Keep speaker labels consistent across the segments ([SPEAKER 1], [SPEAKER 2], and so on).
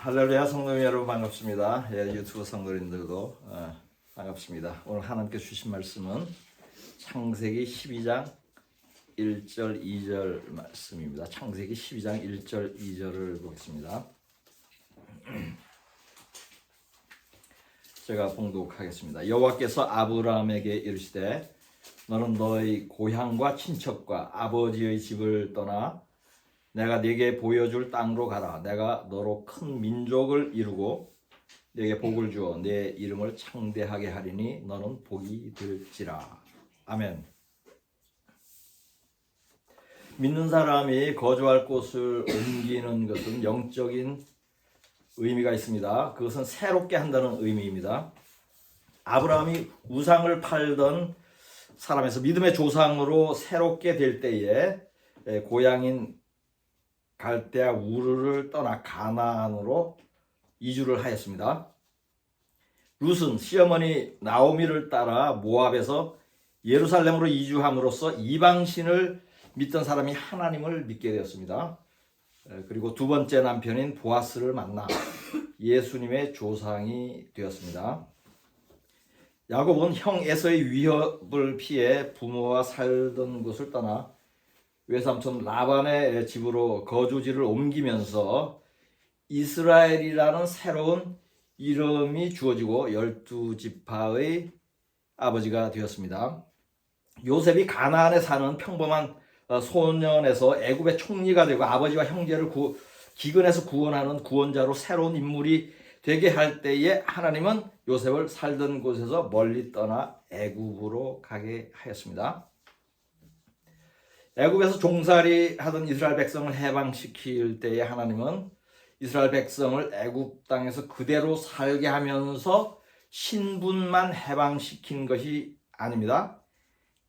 [SPEAKER 1] 할렐루야 성도 여러분 반갑습니다. 유튜브 성도님들도 반갑습니다. 오늘 하나님께 주신 말씀은 창세기 12장 1절 2절 말씀입니다. 창세기 12장 1절 2절을 보겠습니다. 제가 봉독하겠습니다. 여호와께서 아브라함에게 이르시되 너는 너의 고향과 친척과 아버지의 집을 떠나 내가 네게 보여줄 땅으로 가라. 내가 너로 큰 민족을 이루고 네게 복을 주어 네 이름을 창대하게 하리니 너는 복이 될지라. 아멘. 믿는 사람이 거주할 곳을 옮기는 것은 영적인 의미가 있습니다. 그것은 새롭게 한다는 의미입니다. 아브라함이 우상을 팔던 사람에서 믿음의 조상으로 새롭게 될 때에 고향인 갈대아 우르를 떠나 가나안으로 이주를 하였습니다. 룻은 시어머니 나오미를 따라 모압에서 예루살렘으로 이주함으로써 이방신을 믿던 사람이 하나님을 믿게 되었습니다. 그리고 두 번째 남편인 보아스를 만나 예수님의 조상이 되었습니다. 야곱은 형 에서의 위협을 피해 부모와 살던 곳을 떠나 외삼촌 라반의 집으로 거주지를 옮기면서 이스라엘이라는 새로운 이름이 주어지고 12지파의 아버지가 되었습니다. 요셉이 가나안에 사는 평범한 소년에서 애굽의 총리가 되고 아버지와 형제를 기근에서 구원하는 구원자로 새로운 인물이 되게 할 때에 하나님은 요셉을 살던 곳에서 멀리 떠나 애굽으로 가게 하였습니다. 애굽에서 종살이 하던 이스라엘 백성을 해방시킬 때에 하나님은 이스라엘 백성을 애굽 땅에서 그대로 살게 하면서 신분만 해방시킨 것이 아닙니다.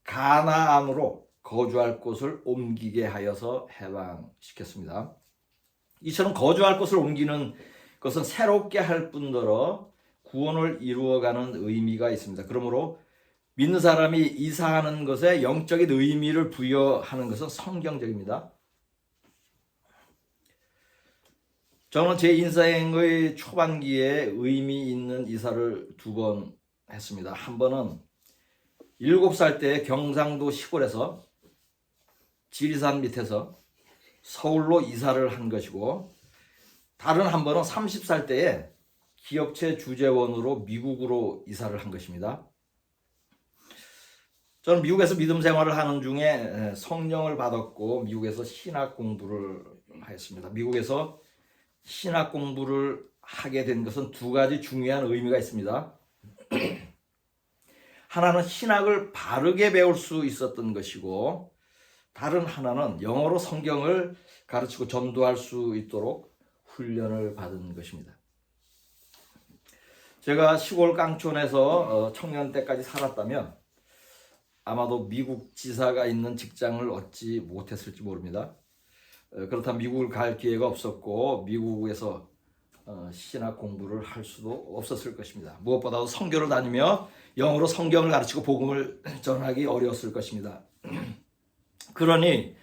[SPEAKER 1] 가나안으로 거주할 곳을 옮기게 하여서 해방시켰습니다. 이처럼 거주할 곳을 옮기는 것은 새롭게 할 뿐더러 구원을 이루어가는 의미가 있습니다. 그러므로 믿는 사람이 이사하는 것에 영적인 의미를 부여하는 것은 성경적입니다. 저는 제 인생의 초반기에 의미 있는 이사를 두 번 했습니다. 한 번은 7살 때 경상도 시골에서 지리산 밑에서 서울로 이사를 한 것이고, 다른 한 번은 30살 때에 기업체 주재원으로 미국으로 이사를 한 것입니다. 저는 미국에서 믿음 생활을 하는 중에 성령을 받았고 미국에서 신학 공부를 하였습니다. 미국에서 신학 공부를 하게 된 것은 두 가지 중요한 의미가 있습니다. 하나는 신학을 바르게 배울 수 있었던 것이고, 다른 하나는 영어로 성경을 가르치고 전도할 수 있도록 훈련을 받은 것입니다. 제가 시골 깡촌에서 청년 때까지 살았다면 아마도 미국 지사가 있는 직장을 얻지 못했을지 모릅니다. 그렇다면 미국을 갈 기회가 없었고 미국에서 신학 공부를 할 수도 없었을 것입니다. 무엇보다도 선교를 다니며 영어로 성경을 가르치고 복음을 전하기 어려웠을 것입니다. 그러니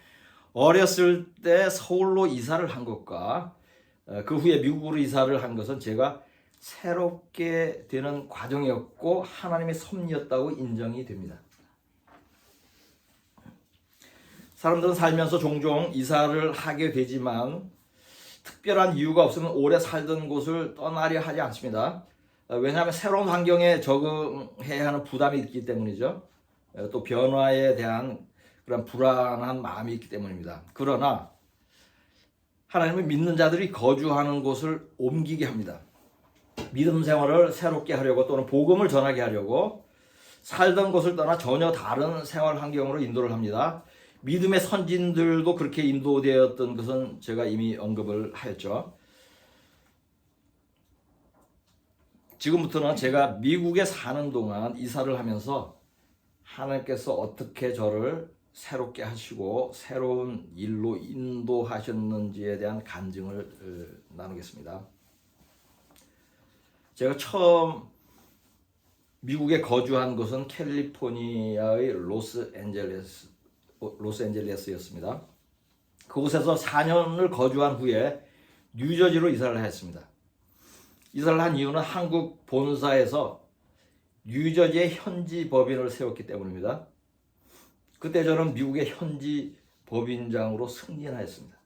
[SPEAKER 1] 어렸을 때 서울로 이사를 한 것과 그 후에 미국으로 이사를 한 것은 제가 새롭게 되는 과정이었고 하나님의 섭리였다고 인정이 됩니다. 사람들은 살면서 종종 이사를 하게 되지만 특별한 이유가 없으면 오래 살던 곳을 떠나려 하지 않습니다. 왜냐하면 새로운 환경에 적응해야 하는 부담이 있기 때문이죠. 또 변화에 대한 그런 불안한 마음이 있기 때문입니다. 그러나 하나님은 믿는 자들이 거주하는 곳을 옮기게 합니다. 믿음 생활을 새롭게 하려고 또는 복음을 전하게 하려고 살던 곳을 떠나 전혀 다른 생활 환경으로 인도를 합니다. 믿음의 선진들도 그렇게 인도되었던 것은 제가 이미 언급을 하였죠. 지금부터는 제가 미국에 사는 동안 이사를 하면서 하나님께서 어떻게 저를 새롭게 하시고 새로운 일로 인도하셨는지에 대한 간증을 나누겠습니다. 제가 처음 미국에 거주한 곳은 캘리포니아의 로스앤젤레스였습니다. 그곳에서 4년을 거주한 후에 뉴저지로 이사를 했습니다. 이사를 한 이유는 한국 본사에서 뉴저지의 현지 법인을 세웠기 때문입니다. 그때 저는 미국의 현지 법인장으로 승진하였습니다.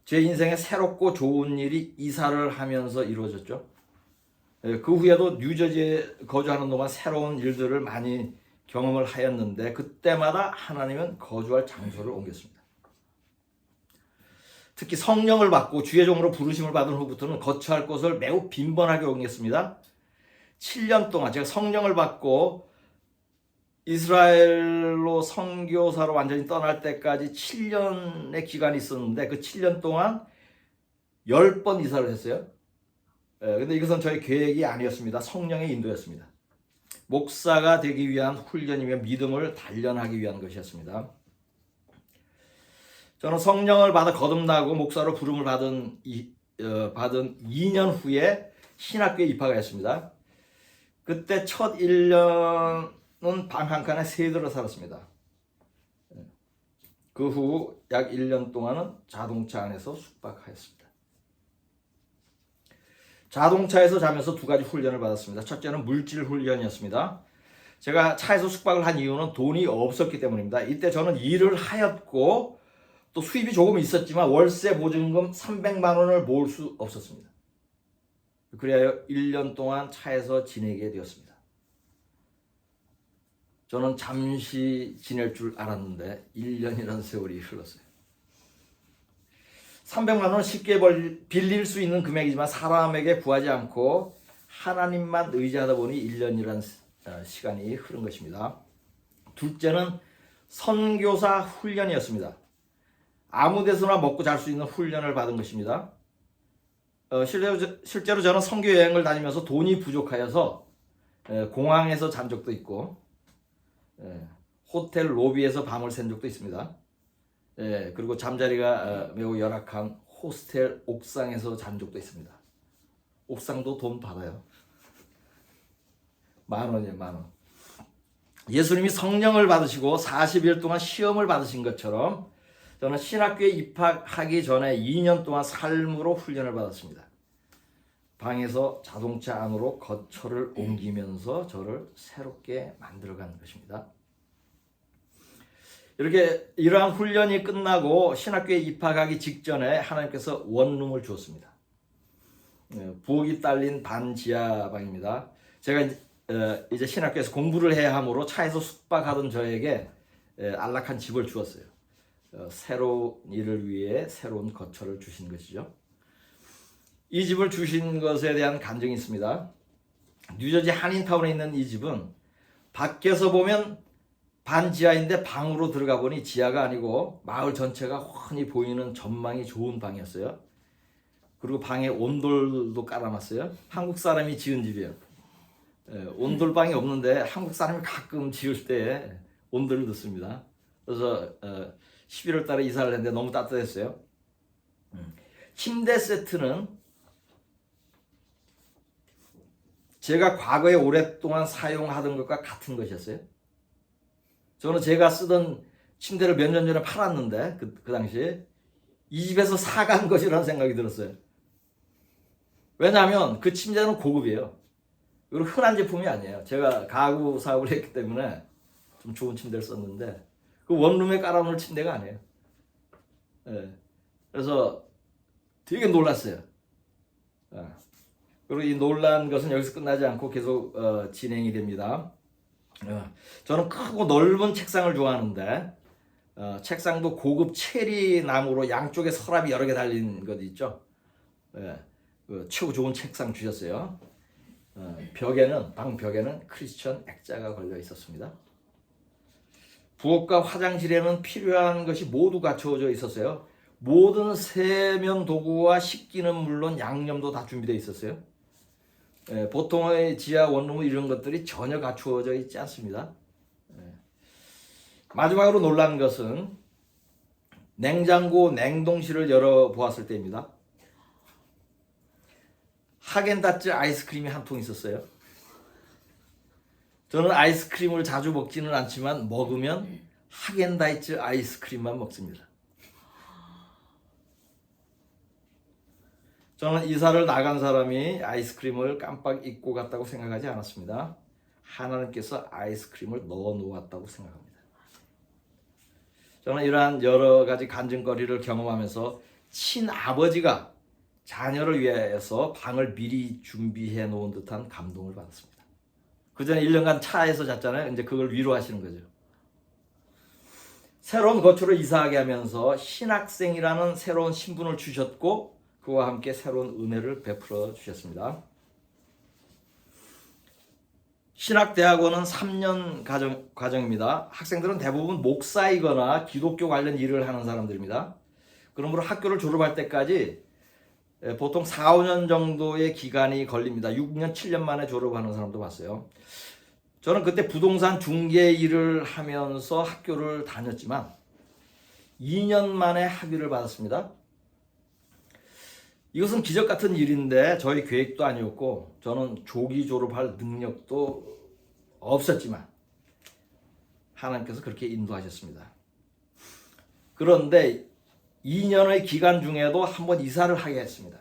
[SPEAKER 1] 제 인생에 새롭고 좋은 일이 이사를 하면서 이루어졌죠. 그 후에도 뉴저지에 거주하는 동안 새로운 일들을 많이 경험을 하였는데 그때마다 하나님은 거주할 장소를 옮겼습니다. 특히 성령을 받고 주의 종으로 부르심을 받은 후부터는 거처할 곳을 매우 빈번하게 옮겼습니다. 7년 동안 제가 성령을 받고 이스라엘로 선교사로 완전히 떠날 때까지 7년의 기간이 있었는데 그 7년 동안 10번 이사를 했어요. 근데 이것은 저의 계획이 아니었습니다. 성령의 인도였습니다. 목사가 되기 위한 훈련이며 믿음을 단련하기 위한 것이었습니다. 저는 성령을 받아 거듭나고 목사로 부름을 받은 2년 후에 신학교에 입학하였습니다. 그때 첫 1년은 방 한 칸에 새들어 살았습니다. 그 후 약 1년 동안은 자동차 안에서 숙박하였습니다. 자동차에서 자면서 두 가지 훈련을 받았습니다. 첫째는 물질 훈련이었습니다. 제가 차에서 숙박을 한 이유는 돈이 없었기 때문입니다. 이때 저는 일을 하였고 또 수입이 조금 있었지만 월세 보증금 300만 원을 모을 수 없었습니다. 그래야 1년 동안 차에서 지내게 되었습니다. 저는 잠시 지낼 줄 알았는데 1년이라는 세월이 흘렀어요. 300만 원은 쉽게 빌릴 수 있는 금액이지만 사람에게 구하지 않고 하나님만 의지하다 보니 1년이라는 시간이 흐른 것입니다. 둘째는 선교사 훈련이었습니다. 아무 데서나 먹고 잘 수 있는 훈련을 받은 것입니다. 실제로 저는 선교 여행을 다니면서 돈이 부족하여서 공항에서 잔 적도 있고 호텔 로비에서 밤을 샌 적도 있습니다. 그리고 잠자리가 매우 열악한 호스텔 옥상에서 잔 적도 있습니다. 옥상도 돈 받아요. 10,000원이에요, 10,000원. 예수님이 성령을 받으시고 40일 동안 시험을 받으신 것처럼 저는 신학교에 입학하기 전에 2년 동안 삶으로 훈련을 받았습니다. 방에서 자동차 안으로 거처를 옮기면서 저를 새롭게 만들어간 것입니다. 이렇게 이러한 훈련이 끝나고 신학교에 입학하기 직전에 하나님께서 원룸을 주었습니다. 부엌이 딸린 반지하방입니다. 제가 이제 신학교에서 공부를 해야 하므로 차에서 숙박하던 저에게 안락한 집을 주었어요. 새로운 일을 위해 새로운 거처를 주신 것이죠. 이 집을 주신 것에 대한 간증이 있습니다. 뉴저지 한인타운에 있는 이 집은 밖에서 보면 반지하인데 방으로 들어가 보니 지하가 아니고 마을 전체가 훤히 보이는 전망이 좋은 방이었어요. 그리고 방에 온돌도 깔아놨어요. 한국 사람이 지은 집이에요. 온돌방이 없는데 한국 사람이 가끔 지을 때 온돌을 넣습니다. 그래서 11월 달에 이사를 했는데 너무 따뜻했어요. 침대 세트는 제가 과거에 오랫동안 사용하던 것과 같은 것이었어요. 저는 제가 쓰던 침대를 몇 년 전에 팔았는데 그 당시에 이 집에서 사간 것이라는 생각이 들었어요. 왜냐하면 그 침대는 고급이에요. 그리고 흔한 제품이 아니에요. 제가 가구 사업을 했기 때문에 좀 좋은 침대를 썼는데 그 원룸에 깔아놓을 침대가 아니에요. 그래서 되게 놀랐어요. 그리고 이 놀란 것은 여기서 끝나지 않고 계속 진행이 됩니다. 저는 크고 넓은 책상을 좋아하는데 책상도 고급 체리 나무로 양쪽에 서랍이 여러 개 달린 것 있죠. 최고 좋은 책상 주셨어요. 방 벽에는 크리스천 액자가 걸려 있었습니다. 부엌과 화장실에는 필요한 것이 모두 갖춰져 있었어요. 모든 세면 도구와 식기는 물론 양념도 다 준비되어 있었어요. 보통의 지하 원룸은 이런 것들이 전혀 갖추어져 있지 않습니다. 마지막으로 놀란 것은 냉장고 냉동실을 열어보았을 때입니다. 하겐다츠 아이스크림이 한 통 있었어요. 저는 아이스크림을 자주 먹지는 않지만 먹으면 하겐다츠 아이스크림만 먹습니다. 저는 이사를 나간 사람이 아이스크림을 깜빡 잊고 갔다고 생각하지 않았습니다. 하나님께서 아이스크림을 넣어 놓았다고 생각합니다. 저는 이러한 여러 가지 간증거리를 경험하면서 친아버지가 자녀를 위해서 방을 미리 준비해 놓은 듯한 감동을 받았습니다. 그 전에 1년간 차에서 잤잖아요. 이제 그걸 위로하시는 거죠. 새로운 거처로 이사하게 하면서 신학생이라는 새로운 신분을 주셨고 그와 함께 새로운 은혜를 베풀어 주셨습니다. 신학대학원은 3년 과정입니다. 학생들은 대부분 목사이거나 기독교 관련 일을 하는 사람들입니다. 그러므로 학교를 졸업할 때까지 보통 4, 5년 정도의 기간이 걸립니다. 6년, 7년 만에 졸업하는 사람도 봤어요. 저는 그때 부동산 중개 일을 하면서 학교를 다녔지만 2년 만에 학위를 받았습니다. 이것은 기적 같은 일인데 저희 계획도 아니었고 저는 조기 졸업할 능력도 없었지만 하나님께서 그렇게 인도하셨습니다. 그런데 2년의 기간 중에도 한번 이사를 하게 했습니다.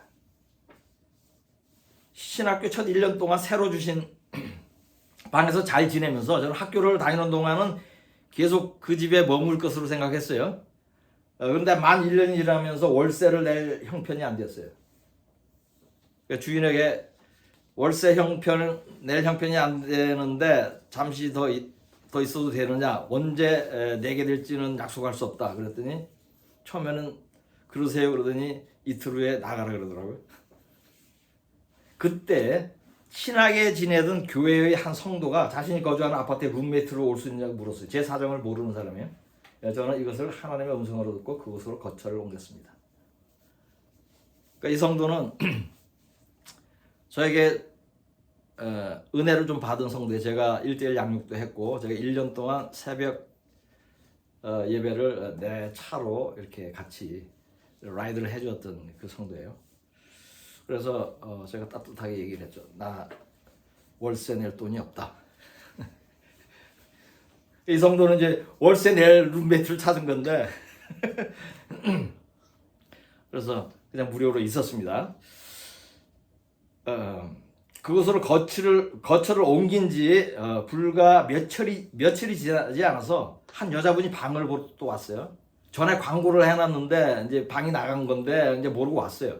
[SPEAKER 1] 신학교 첫 1년 동안 새로 주신 방에서 잘 지내면서 저는 학교를 다니는 동안은 계속 그 집에 머물 것으로 생각했어요. 그런데 만 1년이 지나면서 월세를 낼 형편이 안 됐어요. 주인에게 월세 낼 형편이 안 되는데 잠시 더 있어도 되느냐, 언제 내게 될지는 약속할 수 없다 그랬더니 처음에는 그러세요 그러더니 이틀 후에 나가라 그러더라고요. 그때 친하게 지내던 교회의 한 성도가 자신이 거주하는 아파트에 룸메이트로 올 수 있냐고 물었어요. 제 사정을 모르는 사람이에요. 저는 이것을 하나님의 음성으로 듣고 그곳으로 거처를 옮겼습니다. 그러니까 이 성도는 저에게 은혜를 좀 받은 성도에 제가 1:1 양육도 했고 제가 1년 동안 새벽 예배를 내 차로 이렇게 같이 라이드를 해주었던 그 성도예요. 그래서 제가 따뜻하게 얘기를 했죠. 나 월세 낼 돈이 없다. 이 성도는 이제 월세 낼 룸메이트를 찾은 건데 그래서 그냥 무료로 있었습니다. 그곳으로 거처를 옮긴 지 불과 며칠이 지나지 않아서 한 여자분이 방을 보러 또 왔어요. 전에 광고를 해놨는데 이제 방이 나간 건데 이제 모르고 왔어요.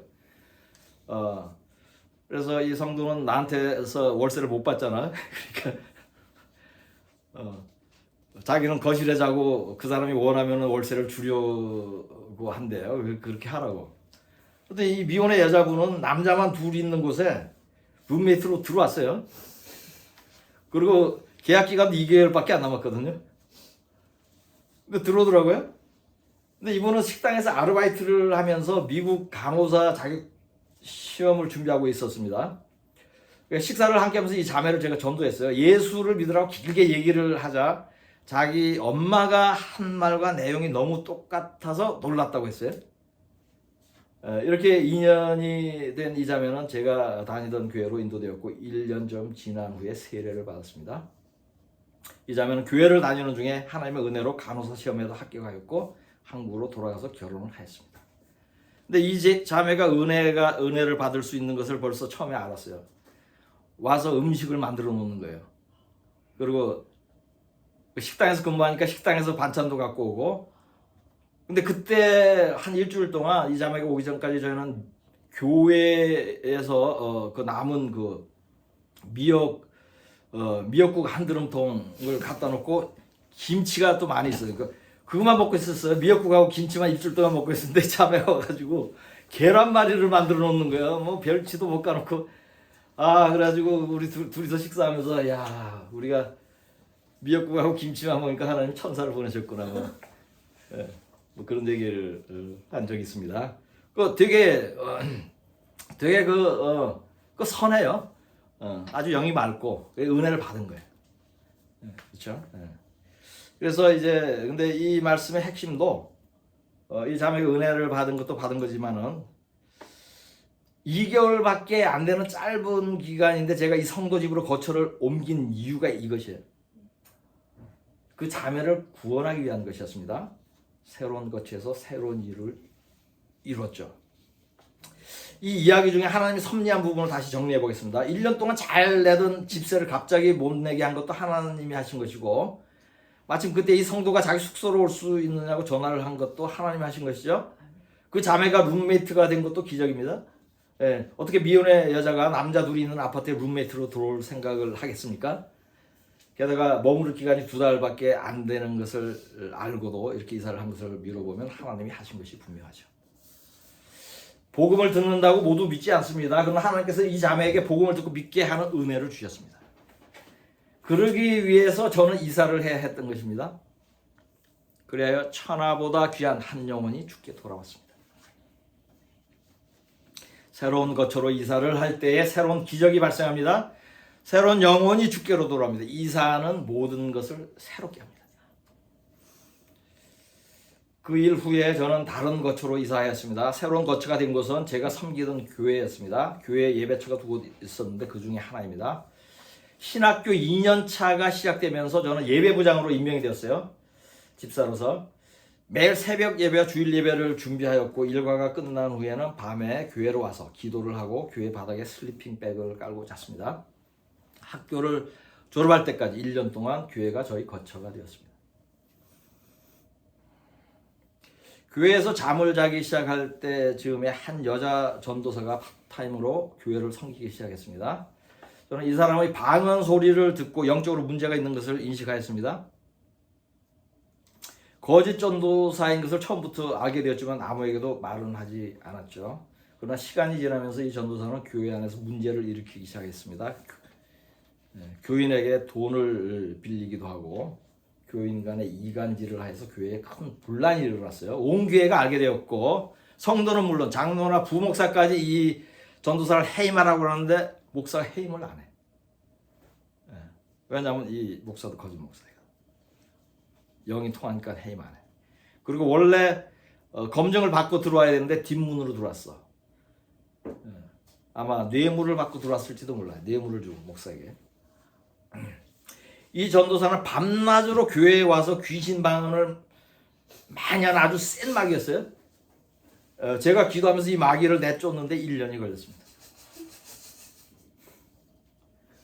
[SPEAKER 1] 그래서 이 성도는 나한테서 월세를 못 받잖아. 그러니까 자기는 거실에 자고 그 사람이 원하면 월세를 주려고 한대요. 그렇게 하라고. 근데 이 미혼의 여자분은 남자만 둘 있는 곳에 룸메이트로 들어왔어요. 그리고 계약 기간도 2개월밖에 안 남았거든요. 근데 들어오더라고요. 근데 이분은 식당에서 아르바이트를 하면서 미국 간호사 자격 시험을 준비하고 있었습니다. 식사를 함께 하면서 이 자매를 제가 전도했어요. 예수를 믿으라고 길게 얘기를 하자 자기 엄마가 한 말과 내용이 너무 똑같아서 놀랐다고 했어요. 이렇게 2년이 된 이 자매는 제가 다니던 교회로 인도되었고 1년 좀 지난 후에 세례를 받았습니다. 이 자매는 교회를 다니는 중에 하나님의 은혜로 간호사 시험에도 합격하였고 한국으로 돌아가서 결혼을 하였습니다. 근데 이 자매가 은혜를 받을 수 있는 것을 벌써 처음에 알았어요. 와서 음식을 만들어 놓는 거예요. 그리고 식당에서 근무하니까 식당에서 반찬도 갖고 오고. 근데 그때 한 일주일 동안 이 자매가 오기 전까지 저희는 교회에서 그 남은 그 미역국 한 드럼통을 갖다 놓고 김치가 또 많이 있어요. 그거만 먹고 있었어요. 미역국하고 김치만 일주일 동안 먹고 있었는데 자매가 와가지고 계란말이를 만들어 놓는 거예요. 뭐 별치도 못 가놓고. 그래가지고 우리 둘이서 식사하면서 야 우리가 미역국하고 김치만 먹으니까 하나님 천사를 보내셨구나. 뭐 그런 얘기를 한 적이 있습니다. 되게 선해요. 아주 영이 맑고 은혜를 받은 거예요. 그렇죠? 그래서 이제 근데 이 말씀의 핵심도 이 자매가 은혜를 받은 것도 받은 거지만은 2개월밖에 안 되는 짧은 기간인데 제가 이 성도 집으로 거처를 옮긴 이유가 이것이에요. 그 자매를 구원하기 위한 것이었습니다. 새로운 거처에서 새로운 일을 이뤘죠. 이 이야기 중에 하나님이 섭리한 부분을 다시 정리해 보겠습니다. 1년 동안 잘 내던 집세를 갑자기 못 내게 한 것도 하나님이 하신 것이고, 마침 그때 이 성도가 자기 숙소로 올 수 있느냐고 전화를 한 것도 하나님이 하신 것이죠. 그 자매가 룸메이트가 된 것도 기적입니다. 예, 어떻게 미혼의 여자가 남자 둘이 있는 아파트에 룸메이트로 들어올 생각을 하겠습니까? 게다가 머무를 기간이 2달밖에 안 되는 것을 알고도 이렇게 이사를 한 것을 미뤄보면 하나님이 하신 것이 분명하죠. 복음을 듣는다고 모두 믿지 않습니다. 그러나 하나님께서 이 자매에게 복음을 듣고 믿게 하는 은혜를 주셨습니다. 그러기 위해서 저는 이사를 해야 했던 것입니다. 그래야 천하보다 귀한 한 영혼이 주께 돌아왔습니다. 새로운 거처로 이사를 할 때에 새로운 기적이 발생합니다. 새로운 영혼이 주께로 돌아옵니다. 이사는 모든 것을 새롭게 합니다. 그 일 후에 저는 다른 거처로 이사하였습니다. 새로운 거처가 된 곳은 제가 섬기던 교회였습니다. 교회 예배처가 두 곳 있었는데 그 중에 하나입니다. 신학교 2년차가 시작되면서 저는 예배부장으로 임명이 되었어요. 집사로서. 매일 새벽 예배와 주일 예배를 준비하였고, 일과가 끝난 후에는 밤에 교회로 와서 기도를 하고 교회 바닥에 슬리핑백을 깔고 잤습니다. 학교를 졸업할 때까지 1년 동안 교회가 저희 거처가 되었습니다. 교회에서 잠을 자기 시작할 때 즈음에 한 여자 전도사가 파타임으로 교회를 섬기기 시작했습니다. 저는 이 사람의 방언 소리를 듣고 영적으로 문제가 있는 것을 인식하였습니다. 거짓 전도사인 것을 처음부터 알게 되었지만 아무에게도 말은 하지 않았죠. 그러나 시간이 지나면서 이 전도사는 교회 안에서 문제를 일으키기 시작했습니다. 교인에게 돈을 빌리기도 하고 교인 간에 이간질을 해서 교회에 큰 분란이 일어났어요. 온 교회가 알게 되었고, 성도는 물론 장로나 부목사까지 이 전도사를 해임하라고 하는데 목사가 해임을 안 해. 왜냐하면 이 목사도 거짓 목사예요. 영이 통하니까 해임 안 해. 그리고 원래 검증을 받고 들어와야 되는데 뒷문으로 들어왔어. 아마 뇌물을 받고 들어왔을지도 몰라요. 뇌물을 주고 목사에게. 이 전도사는 밤낮으로 교회에 와서 귀신 방언을 많이 하는 아주 센 마귀였어요. 제가 기도하면서 이 마귀를 내쫓는데 1년이 걸렸습니다.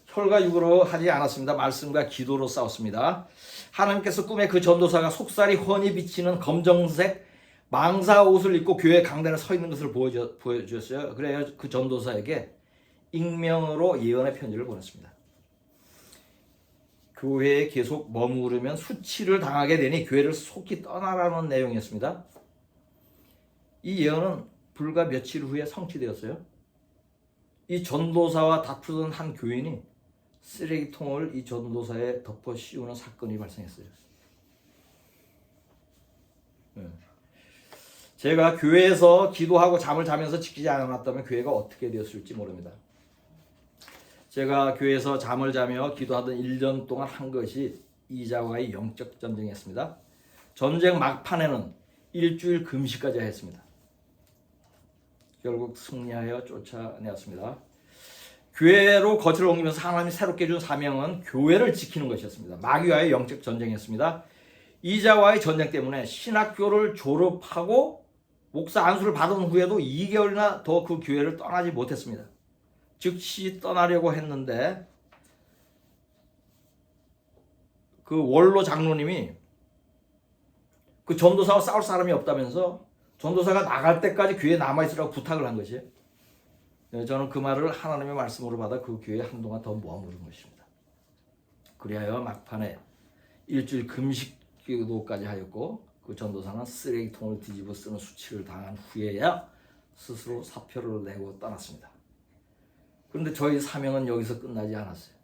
[SPEAKER 1] 혈과 육으로 하지 않았습니다. 말씀과 기도로 싸웠습니다. 하나님께서 꿈에 그 전도사가 속살이 훤히 비치는 검정색 망사 옷을 입고 교회 강단에 서 있는 것을 보여주셨어요. 그래야 그 전도사에게 익명으로 예언의 편지를 보냈습니다. 교회에 계속 머무르면 수치를 당하게 되니 교회를 속히 떠나라는 내용이었습니다. 이 예언은 불과 며칠 후에 성취되었어요. 이 전도사와 다투던 한 교인이 쓰레기통을 이 전도사에 덮어 씌우는 사건이 발생했어요. 제가 교회에서 기도하고 잠을 자면서 지키지 않았다면 교회가 어떻게 되었을지 모릅니다. 제가 교회에서 잠을 자며 기도하던 1년 동안 한 것이 이자와의 영적 전쟁이었습니다. 전쟁 막판에는 일주일 금식까지 했습니다. 결국 승리하여 쫓아내었습니다. 교회로 거처를 옮기면서 하나님이 새롭게 준 사명은 교회를 지키는 것이었습니다. 마귀와의 영적 전쟁이었습니다. 이자와의 전쟁 때문에 신학교를 졸업하고 목사 안수를 받은 후에도 2개월이나 더 그 교회를 떠나지 못했습니다. 즉시 떠나려고 했는데 그 원로 장로님이 그 전도사와 싸울 사람이 없다면서 전도사가 나갈 때까지 교회에 남아있으라고 부탁을 한 것이에요. 저는 그 말을 하나님의 말씀으로 받아 그 교회에 한동안 더 머무른 것입니다. 그리하여 막판에 일주일 금식 기도까지 하였고, 그 전도사는 쓰레기통을 뒤집어 쓰는 수치를 당한 후에야 스스로 사표를 내고 떠났습니다. 그런데 저희 사명은 여기서 끝나지 않았어요.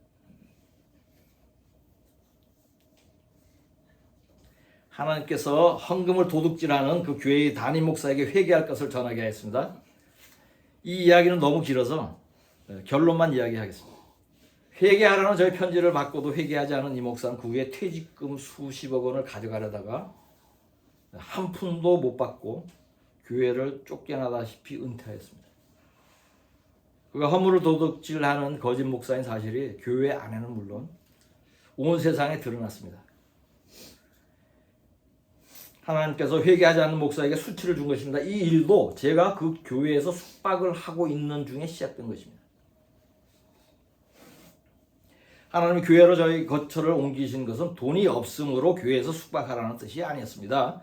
[SPEAKER 1] 하나님께서 헌금을 도둑질하는 그 교회의 담임 목사에게 회개할 것을 전하게 했습니다. 이 이야기는 너무 길어서 결론만 이야기하겠습니다. 회개하라는 저희 편지를 받고도 회개하지 않은 이 목사는 그 후에 퇴직금 수십억 원을 가져가려다가 한 푼도 못 받고 교회를 쫓겨나다시피 은퇴하였습니다. 그가 허물을 도둑질하는 거짓 목사인 사실이 교회 안에는 물론 온 세상에 드러났습니다. 하나님께서 회개하지 않는 목사에게 수치를 준 것입니다. 이 일도 제가 그 교회에서 숙박을 하고 있는 중에 시작된 것입니다. 하나님이 교회로 저희 거처를 옮기신 것은 돈이 없으므로 교회에서 숙박하라는 뜻이 아니었습니다.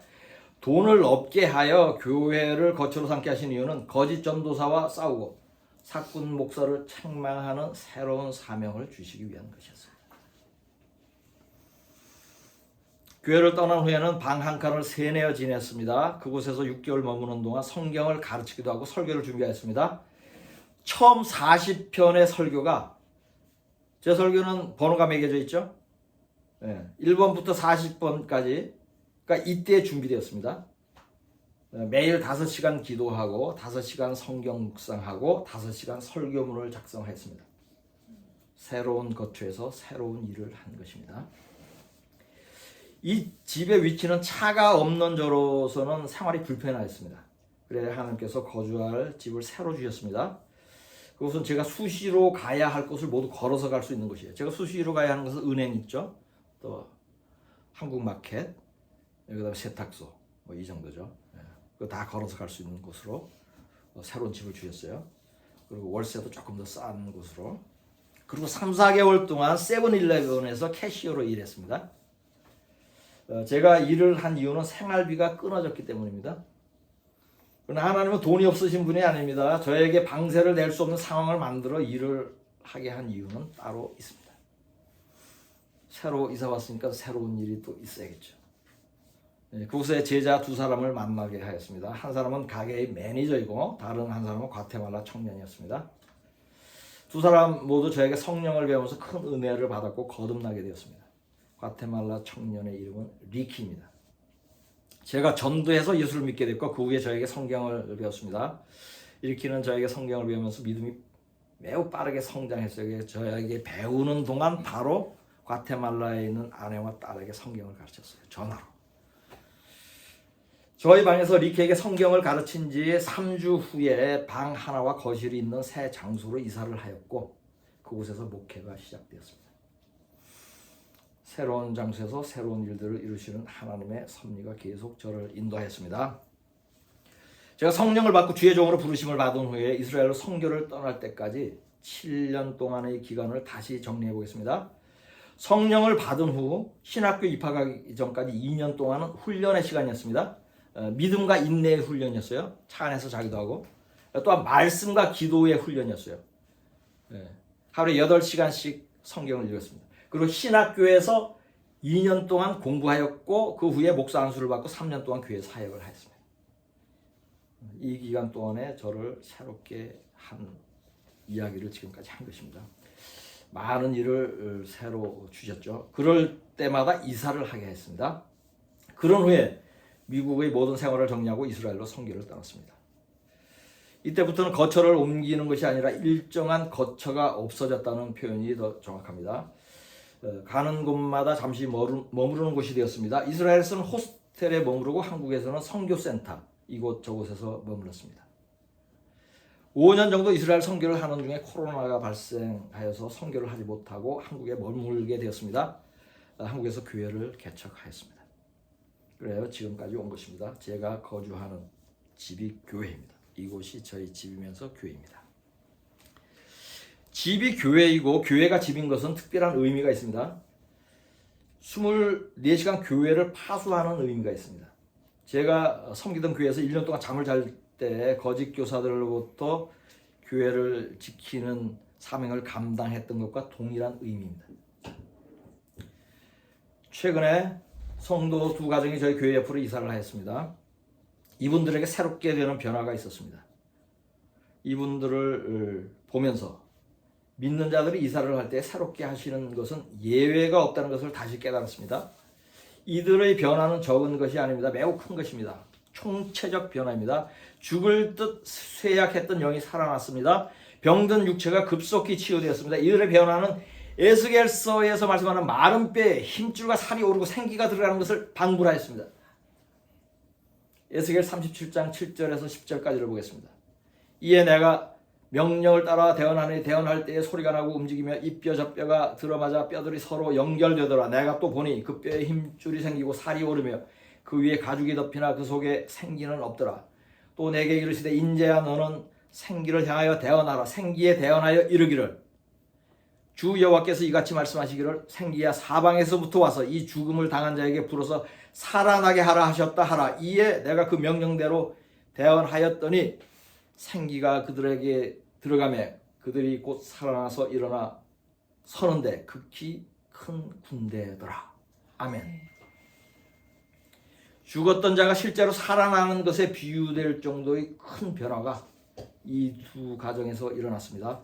[SPEAKER 1] 돈을 없게 하여 교회를 거처로 삼게 하신 이유는 거짓 전도사와 싸우고 사꾼 목사를 책망하는 새로운 사명을 주시기 위한 것이었습니다. 교회를 떠난 후에는 방 한 칸을 세내어 지냈습니다. 그곳에서 6개월 머무는 동안 성경을 가르치기도 하고 설교를 준비했습니다. 처음 40편의 설교가, 제 설교는 번호가 매겨져 있죠. 1번부터 40번까지 이때 준비되었습니다. 매일 5시간 기도하고 5시간 성경 묵상하고 5시간 설교문을 작성했습니다. 새로운 거처에서 새로운 일을 한 것입니다. 이 집의 위치는 차가 없는 저로서는 생활이 불편하였습니다. 그래야 하나님께서 거주할 집을 새로 주셨습니다. 그것은 제가 수시로 가야 할 곳을 모두 걸어서 갈 수 있는 곳이에요. 제가 수시로 가야 하는 것은 은행 있죠, 또 한국마켓, 그다음에 세탁소, 뭐 이 정도죠. 그거 다 걸어서 갈 수 있는 곳으로 새로운 집을 주셨어요. 그리고 월세도 조금 더 싼 곳으로. 그리고 3, 4개월 동안 세븐일레븐에서 캐시어로 일했습니다. 제가 일을 한 이유는 생활비가 끊어졌기 때문입니다. 그러나 하나님은 돈이 없으신 분이 아닙니다. 저에게 방세를 낼 수 없는 상황을 만들어 일을 하게 한 이유는 따로 있습니다. 새로 이사 왔으니까 새로운 일이 또 있어야겠죠. 그곳에 제자 2사람을 만나게 하였습니다. 한 사람은 가게의 매니저이고 다른 한 사람은 과테말라 청년이었습니다. 2사람 모두 저에게 성령을 배우면서 큰 은혜를 받았고 거듭나게 되었습니다. 과테말라 청년의 이름은 리키입니다. 제가 전도해서 예수를 믿게 됐고 그 후에 저에게 성경을 배웠습니다. 리키는 저에게 성경을 배우면서 믿음이 매우 빠르게 성장했어요. 저에게 배우는 동안 바로 과테말라에 있는 아내와 딸에게 성경을 가르쳤어요. 전화로. 저희 방에서 리키에게 성경을 가르친 지 3주 후에 방 하나와 거실이 있는 새 장소로 이사를 하였고 그곳에서 목회가 시작되었습니다. 새로운 장소에서 새로운 일들을 이루시는 하나님의 섭리가 계속 저를 인도하였습니다. 제가 성령을 받고 주의 종으로 부르심을 받은 후에 이스라엘로 선교를 떠날 때까지 7년 동안의 기간을 다시 정리해 보겠습니다. 성령을 받은 후 신학교 입학하기 전까지 2년 동안은 훈련의 시간이었습니다. 믿음과 인내의 훈련이었어요. 차 안에서 자기도 하고. 또한 말씀과 기도의 훈련이었어요. 하루에 8시간씩 성경을 읽었습니다. 그리고 신학교에서 2년 동안 공부하였고 그 후에 목사 안수를 받고 3년 동안 교회 사역을 하였습니다. 이 기간 동안에 저를 새롭게 한 이야기를 지금까지 한 것입니다. 많은 일을 새로 주셨죠. 그럴 때마다 이사를 하게 했습니다. 그런 후에 미국의 모든 생활을 정리하고 이스라엘로 선교를 떠났습니다. 이때부터는 거처를 옮기는 것이 아니라 일정한 거처가 없어졌다는 표현이 더 정확합니다. 가는 곳마다 잠시 머무르는 곳이 되었습니다. 이스라엘에서는 호스텔에 머무르고 한국에서는 선교센터 이곳저곳에서 머물렀습니다. 5년 정도 이스라엘 선교를 하는 중에 코로나가 발생하여서 선교를 하지 못하고 한국에 머물게 되었습니다. 한국에서 교회를 개척하였습니다. 그래요, 지금까지 온 것입니다. 제가 거주하는 집이 교회입니다. 이곳이 저희 집이면서 교회입니다. 집이 교회이고 교회가 집인 것은 특별한 의미가 있습니다. 24시간 교회를 파수하는 의미가 있습니다. 제가 섬기던 교회에서 1년 동안 잠을 잘 때 거짓 교사들로부터 교회를 지키는 사명을 감당했던 것과 동일한 의미입니다. 최근에 성도 2가정이 저희 교회 옆으로 이사를 하였습니다. 이분들에게 새롭게 되는 변화가 있었습니다. 이분들을 보면서 믿는 자들이 이사를 할 때 새롭게 하시는 것은 예외가 없다는 것을 다시 깨달았습니다. 이들의 변화는 적은 것이 아닙니다. 매우 큰 것입니다. 총체적 변화입니다. 죽을 듯 쇠약했던 영이 살아났습니다. 병든 육체가 급속히 치유되었습니다. 이들의 변화는 에스겔서에서 말씀하는 마른 뼈에 힘줄과 살이 오르고 생기가 들어가는 것을 방불하였습니다. 에스겔 37장 7절에서 10절까지를 보겠습니다. 이에 내가 명령을 따라 대언하니 대언할 때에 소리가 나고 움직이며 이 뼈 저 뼈가 들어맞아 뼈들이 서로 연결되더라. 내가 또 보니 그 뼈에 힘줄이 생기고 살이 오르며 그 위에 가죽이 덮이나 그 속에 생기는 없더라. 또 내게 이르시되 인자야 너는 생기를 향하여 대언하라. 생기에 대언하여 이르기를 주 여호와께서 이같이 말씀하시기를 생기야 사방에서부터 와서 이 죽음을 당한 자에게 불어서 살아나게 하라 하셨다 하라. 이에 내가 그 명령대로 대언하였더니 생기가 그들에게 들어가매 그들이 곧 살아나서 일어나 서는데 극히 큰 군대더라. 아멘. 죽었던 자가 실제로 살아나는 것에 비유될 정도의 큰 변화가 이 두 가정에서 일어났습니다.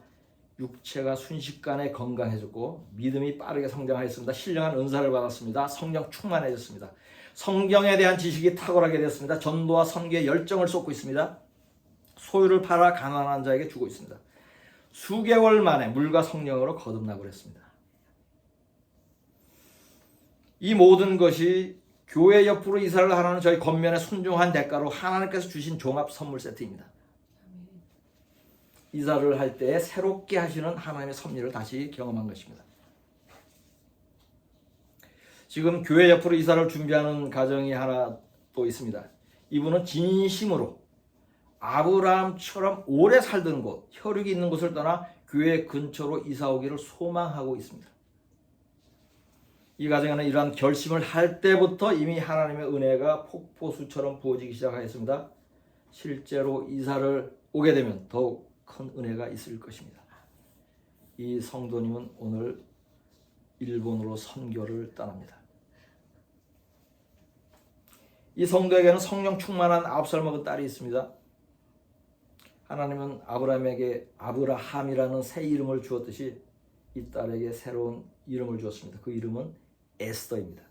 [SPEAKER 1] 육체가 순식간에 건강해졌고 믿음이 빠르게 성장하였습니다. 신령한 은사를 받았습니다. 성령 충만해졌습니다. 성경에 대한 지식이 탁월하게 되었습니다. 전도와 선교에 열정을 쏟고 있습니다. 소유를 팔아 가난한 자에게 주고 있습니다. 수개월 만에 물과 성령으로 거듭나고 했습니다. 이 모든 것이 교회 옆으로 이사를 하라는 저희 권면에 순종한 대가로 하나님께서 주신 종합 선물 세트입니다. 이사를 할 때 새롭게 하시는 하나님의 섭리를 다시 경험한 것입니다. 지금 교회 옆으로 이사를 준비하는 가정이 하나 또 있습니다. 이분은 진심으로 아브라함처럼 오래 살던 곳, 혈육이 있는 곳을 떠나 교회 근처로 이사 오기를 소망하고 있습니다. 이 가정에는 이러한 결심을 할 때부터 이미 하나님의 은혜가 폭포수처럼 부어지기 시작하였습니다. 실제로 이사를 오게 되면 더욱 큰 은혜가 있을 것입니다. 이 성도님은 오늘 일본으로 선교를 떠납니다. 이 성도에게는 성령 충만한 9살 먹은 딸이 있습니다. 하나님은 아브라함에게 아브라함이라는 새 이름을 주었듯이 이 딸에게 새로운 이름을 주었습니다. 그 이름은 에스더입니다.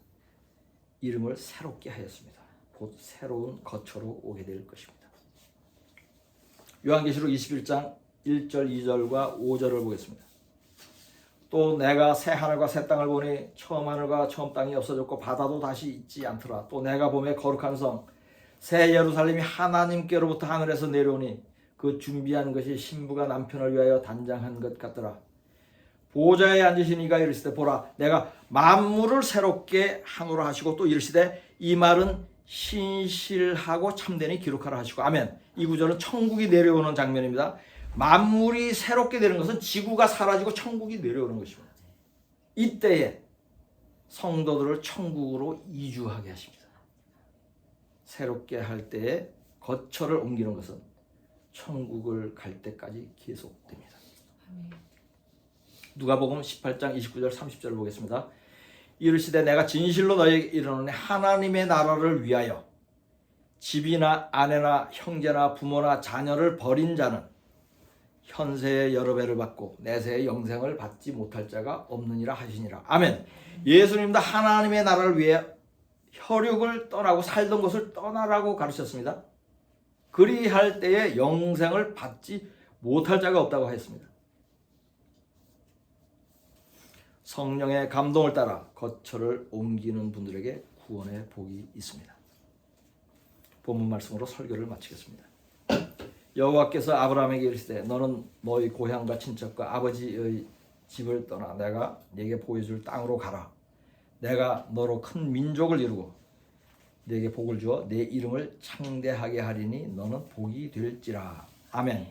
[SPEAKER 1] 이름을 새롭게 하였습니다. 곧 새로운 거처로 오게 될 것입니다. 요한계시록 21장 1절 2절과 5절을 보겠습니다. 또 내가 새 하늘과 새 땅을 보니 처음 하늘과 처음 땅이 없어졌고 바다도 다시 있지 않더라. 또 내가 보매 거룩한 성 새 예루살렘이 하나님께로부터 하늘에서 내려오니 그 준비한 것이 신부가 남편을 위하여 단장한 것 같더라. 보좌에 앉으신 이가 이르시되 보라 내가 만물을 새롭게 하노라 하시고 또 이르시되 이 말은 신실하고 참되니 기록하라 하시고 아멘. 이 구절은 천국이 내려오는 장면입니다. 만물이 새롭게 되는 것은 지구가 사라지고 천국이 내려오는 것입니다. 이때에 성도들을 천국으로 이주하게 하십니다. 새롭게 할 때에 거처를 옮기는 것은 천국을 갈 때까지 계속됩니다. 누가복음 18장 29절 30절을 보겠습니다. 이르시되 내가 진실로 너희에게 이르노니 하나님의 나라를 위하여 집이나 아내나 형제나 부모나 자녀를 버린 자는 현세의 여러 배를 받고 내세의 영생을 받지 못할 자가 없느니라 하시니라. 아멘. 예수님도 하나님의 나라를 위해 혈육을 떠나고 살던 곳을 떠나라고 가르쳤습니다. 그리할 때에 영생을 받지 못할 자가 없다고 했습니다. 성령의 감동을 따라 거처를 옮기는 분들에게 구원의 복이 있습니다. 본문 말씀으로 설교를 마치겠습니다. 여호와께서 아브라함에게 이르시되 너는 너희 고향과 친척과 아버지의 집을 떠나 내가 네게 보여줄 땅으로 가라. 내가 너로 큰 민족을 이루고 네게 복을 주어 내 이름을 창대하게 하리니 너는 복이 될지라. 아멘.